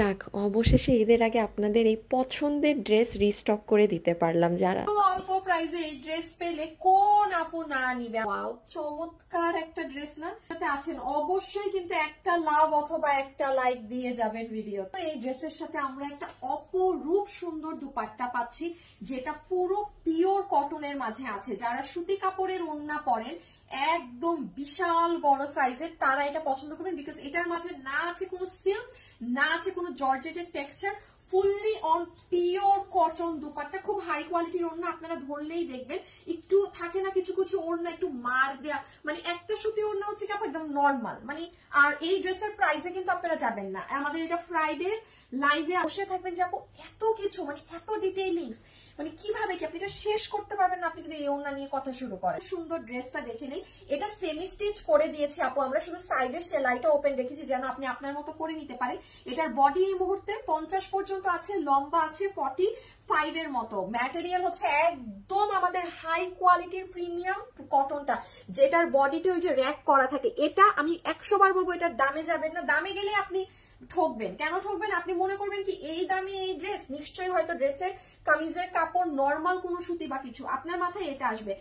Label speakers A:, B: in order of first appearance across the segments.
A: যাক, অবশেষে ঈদের আগে আপনাদের এই পছন্দের ড্রেস রিস্টক করে দিতে পারলাম। যারা
B: অল্প প্রাইসে এই ড্রেস পেলে কোন আপু না নিবে? ওয়াও, চমৎকার একটা ড্রেস না? সাথে আছেন অবশ্যই কিন্তু একটা লাভ অথবা একটা লাইক দিয়ে যাবেন ভিডিও। তো এই ড্রেসের সাথে আমরা একটা অপরূপ সুন্দর দুপাট্টা পাচ্ছি, যেটা পুরো পিওর কটনের মাঝে আছে। যারা সুতি কাপড়ের ওড়না পরেন একদম বিশাল বড় সাইজের, তারা এটা পছন্দ করবেন, বিকজ এটার মাঝে না আছে কোনো সিল্ক, না আছে কোনো জর্জেটের texture, fully on pure cotton dupatta. খুব হাই কোয়ালিটির ওড়না, আপনারা ধরলেই দেখবেন একটু থাকে না কিছু কিছু ওড়না একটু মার দেয়া, মানে একটা সুতি ওড়না হচ্ছে কি একদম নর্মাল মানে। আর এই ড্রেসের প্রাইসে কিন্তু আপনারা যাবেন না। আমাদের এটা ফ্রাইডে লাইভে বসে থাকবেন যে আপু এত কিছু, মানে এত ডিটেইলিংস, মানে কিভাবে কি আপনি এটা শেষ করতে পারবেন না আপনি যদি এই ওড়না নিয়ে কথা শুরু করেন। সুন্দর ড্রেসটা দেখে নেই, এটা সেমি স্টিচ করে দিয়েছি আপু আমরা, শুধু সাইডের সেলাইটা ওপেন রেখেছি যেন আপনি আপনার মতো করে নিতে পারেন। এটার বডি এই মুহূর্তে 50 পর্যন্ত আছে, লম্বা আছে 45 এর মতো। ম্যাটেরিয়াল হচ্ছে একদম আমাদের হাই কোয়ালিটির প্রিমিয়াম কটনটা, যেটার বডিতে ওই যে র‍্যাক করা থাকে। এটা আমি 100 বার বলবো, এটার দামে যাবেন না। দামে গেলে আপনি ঠকবেন। কেন ঠকবেন? আপনি মনে করবেন কি এই দামে এই ড্রেস, নিশ্চয়ই হয়তো ড্রেসের কামিজের কাপড় নর্মাল কোনো সুতি বা কিছু, আপনার মাথায় এটা আসবে।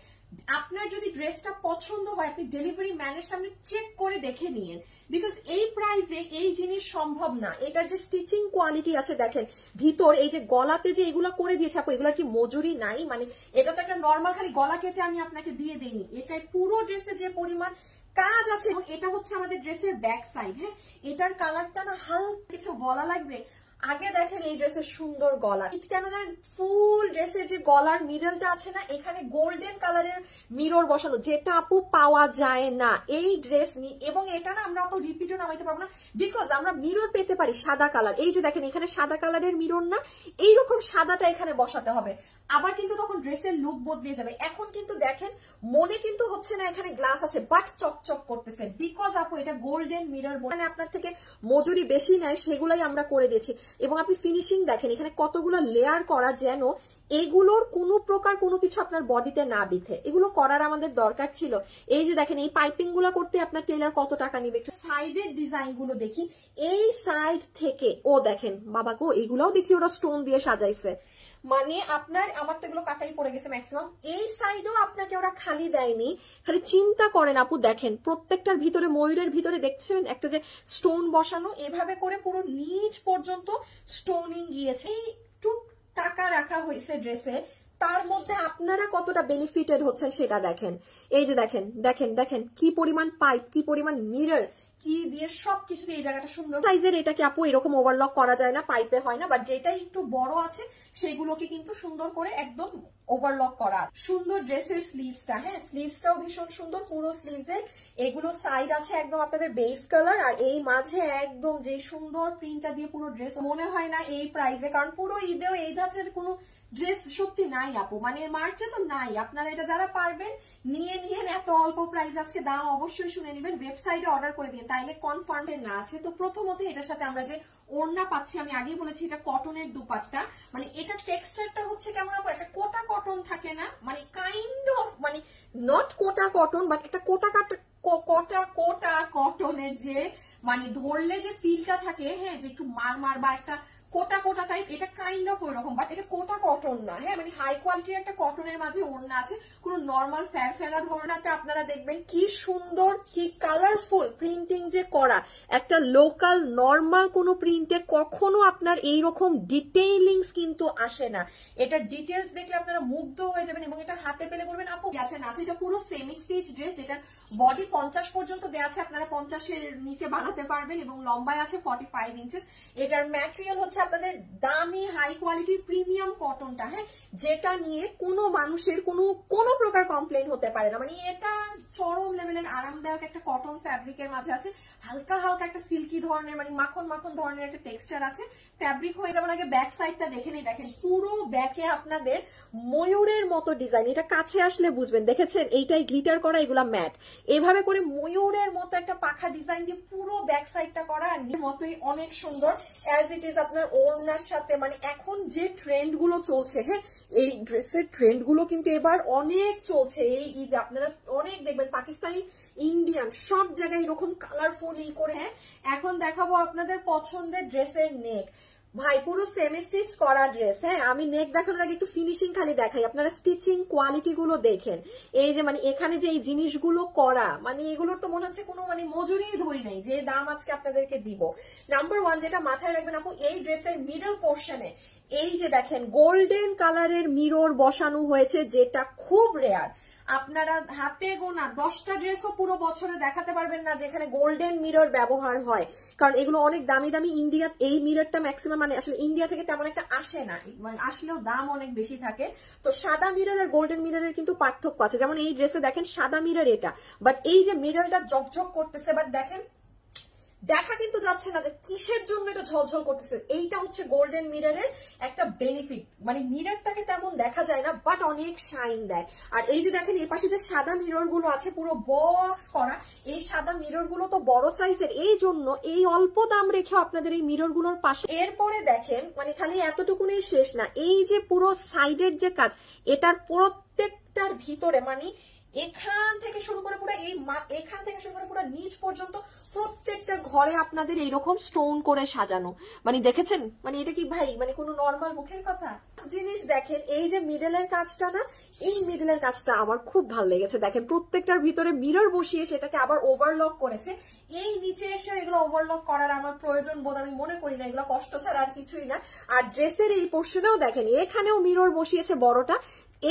B: আপনার যদি ড্রেসটা পছন্দ হয় আপনি ডেলিভারি ম্যানের সামনে চেক করে দেখে নিন, বিকজ এই প্রাইসে এই জিনিস সম্ভব না। এটার যে স্টিচিং কোয়ালিটি আছে দেখেন, ভিতর এই যে গলাতে যে এগুলো করে দিয়েছে আপু, এগুলোর কি মজুরি নাই? মানে এটা তো একটা নর্মাল খালি গলা কেটে আমি আপনাকে দিয়ে দেইনি, এটাই পুরো ড্রেসে যে পরিমাণ কাজ আছে। এবং এটা হচ্ছে আমাদের ড্রেসের ব্যাক সাইড। হ্যাঁ, এটার কালারটা না হালকা কিছু বলা লাগবে। আগে দেখেন এই ড্রেসের সুন্দর গলা, কেন জানেন? ফুল ড্রেসের যে গলার মিডলটা আছে না, এখানে গোল্ডেন কালারের মিরর বসানো, যেটা আপু পাওয়া যায় না এই ড্রেস। এবং এটা না আমরা অত রিপিটও নামাইতে পারবো না, বিকজ আমরা মিরর পেতে পারি সাদা কালার। এই যে দেখেন এখানে সাদা কালারের মিরর না, এইরকম সাদাটা এখানে বসাতে হবে। আবার কিন্তু তখন ড্রেসের লুক বদলে যাবে। এখন কিন্তু দেখেন মনে কিন্তু হচ্ছে না এখানে গ্লাস আছে, বাট চকচক করতেছে, বিকজ আপু এটা গোল্ডেন মিরর। মানে আপনার থেকে মজুরি বেশি নেয়, সেগুলাই আমরা করে দিয়েছি। এবং আপনি ফিনিশিং দেখেন এখানে কতগুলো লেয়ার করা, যেন এগুলোর কোনো প্রকার কোনো কিছু আপনার বডিতে না বিধে। এগুলো করার আমাদের দরকার ছিল। এই যে দেখেন এই পাইপিং গুলো করতে আপনার টেলার কত টাকা নিবে। একটু সাইডের ডিজাইন গুলো দেখি, এই সাইড থেকে ও দেখেন বাবা গো, এগুলোও দেখি ওরা স্টোন দিয়ে সাজাইছে। মানে আপনার, আমার তো এগুলো কাটাই পড়ে গেছে ম্যাক্সিমাম। এই সাইডও আপনাকে ওরা খালি দেয়নি, খালি চিন্তা করেন আপু। দেখেন প্রত্যেকটার ভিতরে, ময়ূরের ভিতরে দেখছেন একটা যে স্টোন বসানো, এভাবে করে পুরো নিচ পর্যন্ত স্টোনিং গিয়েছে। একটু টাকা রাখা হয়েছে ড্রেসে, তার মধ্যে আপনারা কতটা বেনিফিটেড হচ্ছেন সেটা দেখেন। এই যে দেখেন দেখেন দেখেন কি পরিমাণ পাইপ, কি পরিমাণ মিরর, কি দিয়ে সবকিছু দিয়ে এই জায়গাটা সুন্দর। সাইজের এটাকে আপু এরকম ওভারলক করা যায় না, পাইপে হয় না, বাট যেটাই একটু বড় আছে সেগুলোকে কিন্তু সুন্দর করে একদম ওভারলক করা। সুন্দর ড্রেসের স্লিভসটা, হ্যাঁ স্লিভসটাও ভীষণ সুন্দর, পুরো স্লিভসের এগুলো সাইড আছে একদম আপনাদের বেস কালার, আর এই মাঝে একদম যে সুন্দর প্রিন্টটা দিয়ে পুরো ড্রেস। মনে হয় না এই প্রাইসে, কারণ পুরো ঈদেও এই ধাঁচের কোনো ড্রেস সত্যি নাই আপু, মানে মার্চে তো নাই। আপনারা এটা যারা পারবেন নিয়ে নিয়েন, এত অল্প প্রাইস। আজকে দাম অবশ্যই শুনে নেবেন, ওয়েবসাইটে অর্ডার করে দিয়ে, তাইলে কনফার্ম না আছে। তো প্রথমত এটার সাথে আমরা যে ওড়না পাচ্ছি, আমি আগেই বলেছি এটা কটনের দুপাট্টা। মানে এটা টেক্সচারটা হচ্ছে কেমন আপু, একটা কোটা কটন থাকে না, মানে কাইন্ড অফ, মানে নট কোটা কটন, বাট একটা কোটা কোটা কোটা কটনের যে মানে ধরলে যে ফিলটা থাকে, হ্যাঁ যে একটু মার মার বা একটা কোটা কোটা টাইপ, এটা কাইন্ড অফ ওইরকম, বাট এটা কোটা কটন না। হ্যাঁ মানে হাই কোয়ালিটির একটা কটনের মাঝে ওড়না আছে, কোনো নর্মাল ফেরা ধরনাতে আপনারা দেখবেন কি সুন্দর, কি কালারফুল প্রিন্টিং যে করা। একটা লোকাল নর্মাল কোনো প্রিন্টে কখনো আপনার এইরকম ডিটেইলিংস কিন্তু আসে না। এটা ডিটেলস দেখলে আপনারা মুগ্ধ হয়ে যাবেন, এবং এটা হাতে পেলে বলবেন আপু গেছে না। এটা পুরো সেমি স্টিচ ড্রেস, যেটার বডি 50 পর্যন্ত দেওয়া আছে, আপনারা 50-এর নিচে বানাতে পারবেন, এবং লম্বায় আছে 45 ইঞ্চেস। এটার ম্যাটেরিয়াল হচ্ছে আপনাদের দামি হাই কোয়ালিটির প্রিমিয়াম কটনটা, হ্যাঁ যেটা নিয়ে কোনো মানুষের কোনো প্রকার কমপ্লেন হতে পারে না। মানে এটা চরম লেভেলের আরামদায়ক একটা কটন ফ্যাব্রিকের মাঝে আছে, হালকা হালকা একটা সিল্কি ধরনের, মানে মাখন মাখন ধরনের একটা টেক্সচার আছে। ফ্যাব্রিক হয়ে যাবার আগে ব্যাক সাইডটা দেখে নেই, দেখেন পুরো ব্যাকে আপনাদের ময়ূরের মতো ডিজাইন। এটা কাছে আসলে বুঝবেন, দেখেছেন এইটাই গ্লিটার করা, এগুলা ম্যাট। এভাবে করে ময়ূরের মতো একটা পাখা ডিজাইন দিয়ে পুরো ব্যাক সাইডটা করা, মতোই অনেক সুন্দর। অ্যাজ ইট ইজ আপনার ওড়নার সাথে, মানে এখন যে ট্রেন্ড গুলো চলছে, হ্যাঁ এই ড্রেসের ট্রেন্ড গুলো কিন্তু এবার অনেক চলছে এই ঈদে। আপনারা অনেক দেখবেন পাকিস্তানি, ইন্ডিয়ান সব জায়গায় এরকম কালারফুল করে। হ্যাঁ এখন দেখাবো আপনাদের পছন্দের ড্রেসের নেক। ভাই পুরো সেমি স্টিচ করা ড্রেস। হ্যাঁ আমি নেক দেখানোর আগে একটু ফিনিশিং খালি দেখাই, আপনারা স্টিচিং কোয়ালিটি গুলো দেখেন। এই যে মানে এখানে যে এই জিনিসগুলো করা, মানে এগুলোর তো মনে হচ্ছে কোনো মানে মজুরি ধরি নাই, যে দাম আজকে আপনাদেরকে দিব। নাম্বার 1 যেটা মাথায় রাখবেন আপু, এই ড্রেসের মিডল পোর্শনে এই যে দেখেন গোল্ডেন কালারের মিরর বসানো হয়েছে, যেটা খুব রেয়ার। আপনারা হাতে গোনা 10টা ড্রেসও পুরো বছরে দেখাতে পারবেন না যেখানে গোল্ডেন মিরর ব্যবহার হয়, কারণ এগুলো অনেক দামি দামি। ইন্ডিয়া এই মিররটা ম্যাক্সিমাম মানে আসলে ইন্ডিয়া থেকে তেমন একটা আসে না, মানে আসলেও দাম অনেক বেশি থাকে। তো সাদা মিরর আর গোল্ডেন মিররের কিন্তু পার্থক্য আছে। যেমন এই ড্রেসে দেখেন সাদা মিরর এটা, বাট এই যে মিররটা ঝকঝক করতেছে, বাট দেখেন দেখা কিন্তু যাচ্ছে না যে কিসের জন্য এটা ঝলঝল করতেছে। এইটা হচ্ছে গোল্ডেন মিররের একটা বেনিফিট, মানে মিররটাকে তেমন দেখা যায় না বাট অনেক শাইন দেয়। আর এই যে দেখেন এই পাশে যে সাদা মিরর গুলো আছে পুরো বক্স করা, এই সাদা মিরর গুলো তো বড় সাইজের, এই জন্য এই অল্প দাম রেখে আপনাদের এই মিরর গুলোর পাশে। এরপরে দেখেন মানে খালি এতটুকুনি শেষ না, এই যে পুরো সাইডের যে কাজ, এটার প্রত্যেকটার ভিতরে মানে এখান থেকে শুরু করে পুরো এখান থেকে শুরু করে পুরো নিচ পর্যন্ত প্রত্যেকটা ঘরে আপনাদের এইরকম স্টোন করে সাজানো। মানে দেখেছেন, মানে এটা কি ভাই মানে কোনো নর্মাল মুখের কথা? জিনিস দেখেন এই যে মিডলের কাজটা না, এই মিডলের কাজটা আমার খুব ভালো লেগেছে। দেখেন প্রত্যেকটার ভিতরে মিরর বসিয়ে সেটাকে আবার ওভারলক করেছে। এই নিচে এসে এগুলো ওভারলক করার আমার প্রয়োজন বোধ আমি মনে করি না, এগুলো কষ্ট ছাড়া আর কিছুই না। আর ড্রেসের এই পোর্শনেও দেখেন এখানেও মিরর বসিয়েছে বড়টা,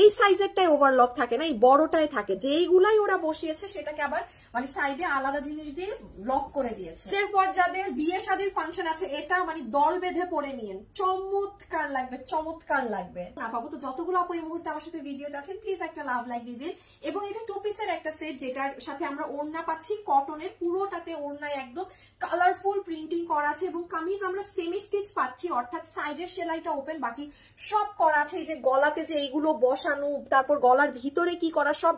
B: এই সাইজেরটাই ওভারলক থাকে না, এই বড়টাই থাকে। যেইগুলাই ওরা বসিয়েছে সেটাকে আবার মানে সাইডে আলাদা জিনিস দিয়ে লক করে দিয়েছে। এরপর যাদের বিয়ে শাদীর ফাংশন আছে, এটা মানে দল বেঁধে পরে নিয়েন, চমৎকার লাগবে, চমৎকার লাগবে। না পাবো তো যতগুলো আপু এই মুহূর্তে আমার সাথে ভিডিওতে আছেন প্লিজ একটা লাভ লাইক দিয়ে দিন। এবং এটা 2 পিসের একটা সেট, যেটার সাথে আমরা ওড়না পাচ্ছি কটনের, পুরোটাতে ওড়নায় একদম কালারফুল প্রিন্টিং করা আছে। এবং কামিজ আমরা সেমি স্টিচ পাচ্ছি, অর্থাৎ সাইডের সেলাইটা ওপেন, বাকি সব করা আছে। এই যে গলাতে যে এইগুলো বসানো, তারপর গলার ভিতরে কি করা, সব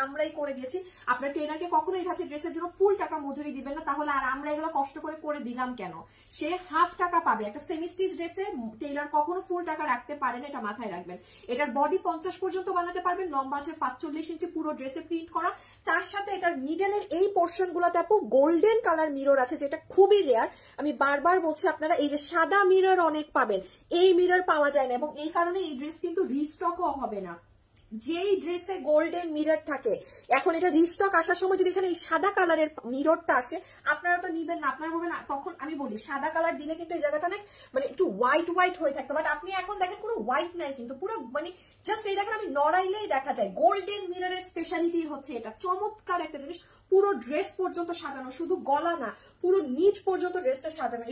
B: আমরাই করে দিয়েছি। আপনার টেলারকে কখনোই কাছে ড্রেসের জন্য ফুল টাকা মজুরি দিবেন না, তাহলে আর আমরা এগুলো কষ্ট করে দিলাম কেন? সে হাফ টাকা পাবে। একটা সেমি স্টিচ ড্রেসে টেলার কখনো ফুল টাকা রাখতে পারে না, এটা মাথায় রাখবেন। এটার বডি 50 পর্যন্ত বানাতে পারবেন, লম্বা আছে 45 ইঞ্চি, পুরো ড্রেসে প্রিন্ট করা। তার সাথে এটার মিডলের এই পোর্শন গুলোতে আপু গোল্ডেন কালার মিরর আছে, যেটা খুবই রেয়ার। আমি বারবার বলছি আপনারা এই যে সাদা মিরর অনেক পাবেন, এই মিরর পাওয়া যায় না, এবং এই কারণে এই ড্রেস কিন্তু রিস্টকও হবে না। যেই ড্রেসে গোল্ডেন মিরর থাকে, এখন এটা রিস্টক আসার সময় যদি এখানে এই সাদা কালারের মিররটা আসে, আপনারা তো নিবেন না, আপনারা বলবেন। তখন আমি বলি সাদা কালার দিলে কিন্তু এই জায়গাটা অনেক মানে একটু হোয়াইট হোয়াইট হয়ে থাকতো, বাট আপনি এখন দেখেন কোনো হোয়াইট নাই, কিন্তু পুরো মানে জাস্ট এই দেখেন আমি নড়াইলেই দেখা যায়। গোল্ডেন মিররের স্পেশালিটি হচ্ছে এটা, চমৎকার একটা জিনিস। পুরো ড্রেস পর্যন্ত সাজানো, শুধু গলা না পুরো নিচ পর্যন্ত ড্রেসটা সাজানো।